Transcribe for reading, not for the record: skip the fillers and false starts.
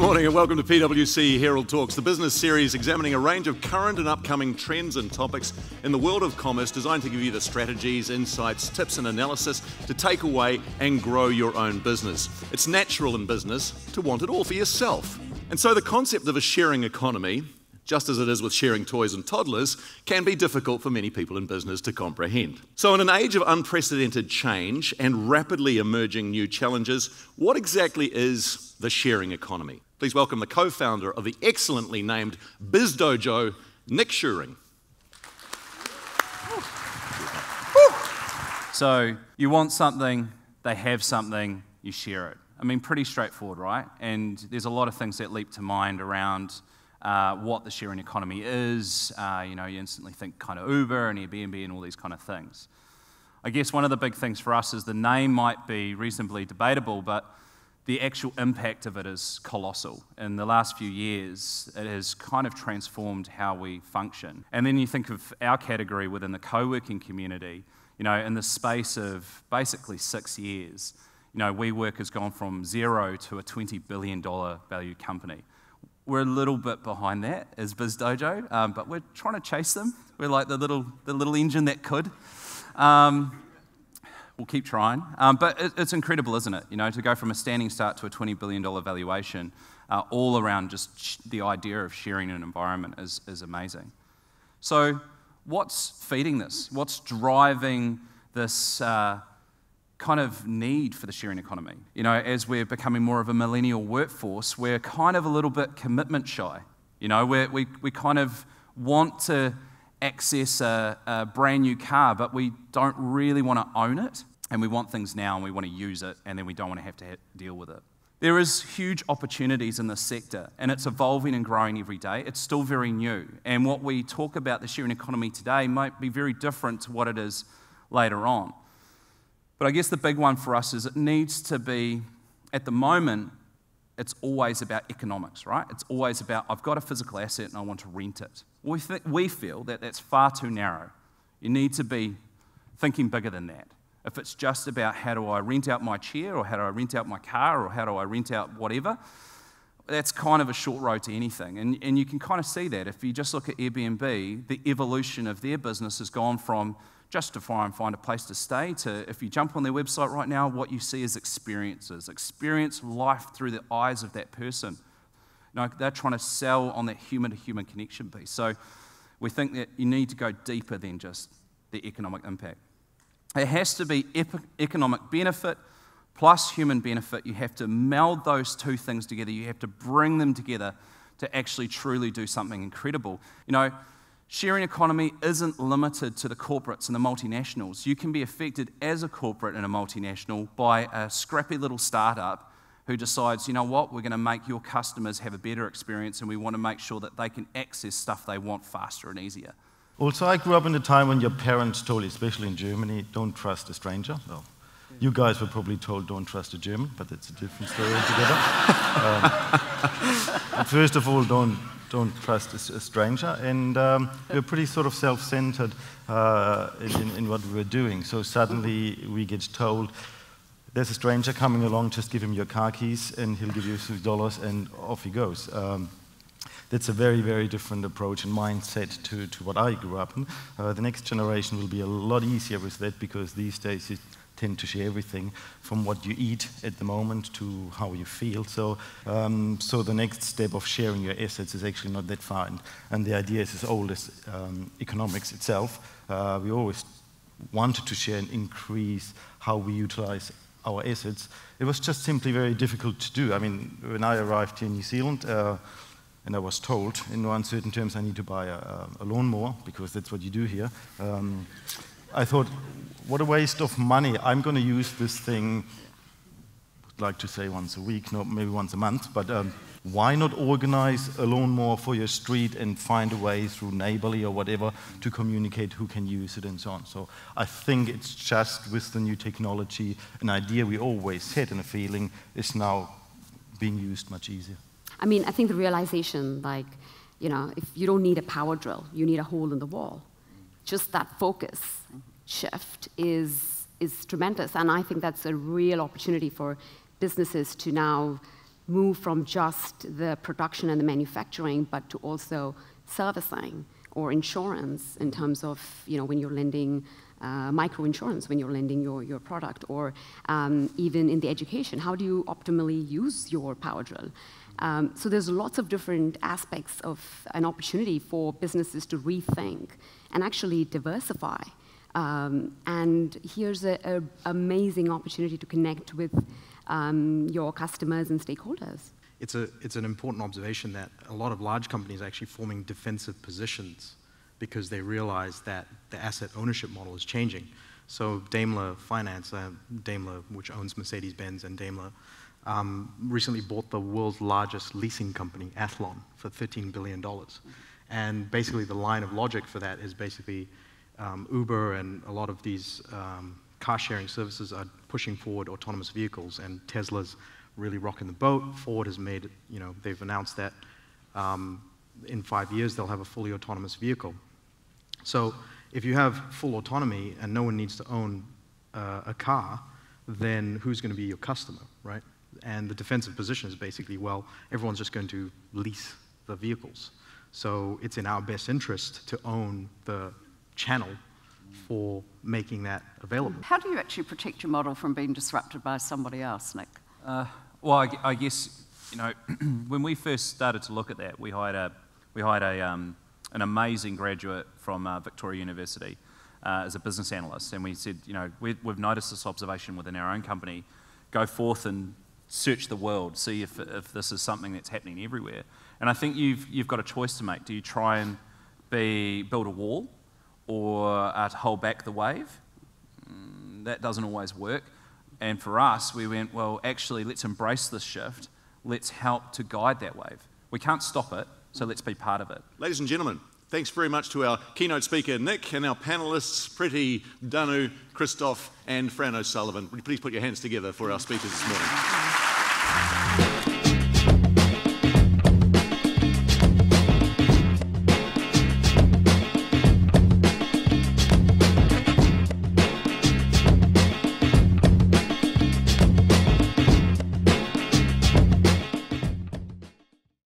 morning and welcome to PwC Herald Talks, the business series examining a range of current and upcoming trends and topics in the world of commerce designed to give you the strategies, insights, tips and analysis to take away and grow your own business. It's natural in business to want it all for yourself. And so the concept of a sharing economy, just as it is with sharing toys and toddlers, can be difficult for many people in business to comprehend. So in an age of unprecedented change and rapidly emerging new challenges, what exactly is the sharing economy? Please welcome the co-founder of the excellently named Biz Dojo, Nick Schuring. So you want something, they have something, you share it. I mean, pretty straightforward, right? And there's a lot of things that leap to mind around what the sharing economy is. You instantly think kind of Uber and Airbnb and all these kind of things. I guess one of the big things for us is the name might be reasonably debatable, but the actual impact of it is colossal. In the last few years, it has kind of transformed how we function. And then you think of our category within the co-working community, in the space of basically 6 years, WeWork has gone from 0 to a $20 billion value company. We're a little bit behind that as Biz Dojo, but we're trying to chase them. We're like the little engine that could. We'll keep trying. But it's incredible, isn't it? To go from a standing start to a $20 billion valuation, all around just the idea of sharing an environment is amazing. So what's feeding this? What's driving this kind of need for the sharing economy? As we're becoming more of a millennial workforce, we're kind of a little bit commitment shy. We kind of want to access a brand new car, but we don't really want to own it, and we want things now, and we want to use it, and then we don't want to have to deal with it. There is huge opportunities in this sector, and it's evolving and growing every day. It's still very new, and what we talk about the sharing economy today might be very different to what it is later on. But I guess the big one for us is it needs to be, at the moment, it's always about economics, right? It's always about, I've got a physical asset and I want to rent it. We feel that that's far too narrow. You need to be thinking bigger than that. If it's just about how do I rent out my chair, or how do I rent out my car, or how do I rent out whatever, that's kind of a short road to anything. And you can kind of see that. If you just look at Airbnb, the evolution of their business has gone from just to try and find a place to stay, to if you jump on their website right now, what you see is experiences. Experience life through the eyes of that person. They're trying to sell on that human-to-human connection piece. So we think that you need to go deeper than just the economic impact. It has to be economic benefit plus human benefit. You have to meld those two things together. You have to bring them together to actually truly do something incredible. Sharing economy isn't limited to the corporates and the multinationals. You can be affected as a corporate and a multinational by a scrappy little startup who decides, we're going to make your customers have a better experience, and we want to make sure that they can access stuff they want faster and easier. Also, I grew up in a time when your parents told you, especially in Germany, don't trust a stranger. Well, you guys were probably told don't trust a German, but that's a different story altogether. First of all, don't trust a stranger, and we're pretty sort of self-centered in what we were doing. So suddenly we get told, there's a stranger coming along, just give him your car keys and he'll give you $6 and off he goes. That's a very, very different approach and mindset to what I grew up in. The next generation will be a lot easier with that, because these days you tend to share everything from what you eat at the moment to how you feel. So the next step of sharing your assets is actually not that far. And the idea is as old as economics itself. We always wanted to share and increase how we utilize our assets. It was just simply very difficult to do. I mean, when I arrived here in New Zealand, and I was told in no uncertain terms I need to buy a lawnmower, because that's what you do here, I thought, what a waste of money. I'm going to use this thing, I'd like to say once a week, no, maybe once a month, but why not organize a lawnmower for your street and find a way through Neighborly or whatever to communicate who can use it and so on. So I think it's just with the new technology, an idea we always had and a feeling is now being used much easier. I mean, I think the realization, if you don't need a power drill, you need a hole in the wall. Just that focus shift is tremendous, and I think that's a real opportunity for businesses to now move from just the production and the manufacturing, but to also servicing or insurance in terms of, when you're lending micro-insurance, when you're lending your product, or even in the education, how do you optimally use your power drill? So there's lots of different aspects of an opportunity for businesses to rethink and actually diversify. And here's an amazing opportunity to connect with your customers and stakeholders. It's an important observation that a lot of large companies are actually forming defensive positions because they realize that the asset ownership model is changing. So Daimler Finance, Daimler, which owns Mercedes-Benz, and Daimler, recently bought the world's largest leasing company, Athlon, for $13 billion. And basically the line of logic for that is basically Uber and a lot of these car-sharing services are pushing forward autonomous vehicles, and Tesla's really rocking the boat. Ford has made, they've announced that in 5 years they'll have a fully autonomous vehicle. So if you have full autonomy and no one needs to own a car, then who's going to be your customer, right? And the defensive position is basically, well, everyone's just going to lease the vehicles. So it's in our best interest to own the channel for making that available. How do you actually protect your model from being disrupted by somebody else, Nick? Well, I guess, when we first started to look at that, we hired an amazing graduate from Victoria University as a business analyst, and we said, we've noticed this observation within our own company. Go forth and search the world, see if this is something that's happening everywhere. And I think you've got a choice to make. Do you try and build a wall, or to hold back the wave? That doesn't always work. And for us, we went, well, actually, let's embrace this shift. Let's help to guide that wave. We can't stop it, so let's be part of it. Ladies and gentlemen, thanks very much to our keynote speaker, Nick, and our panellists, Priti, Danu, Christoph, and Fran O'Sullivan. Would you please put your hands together for our speakers this morning?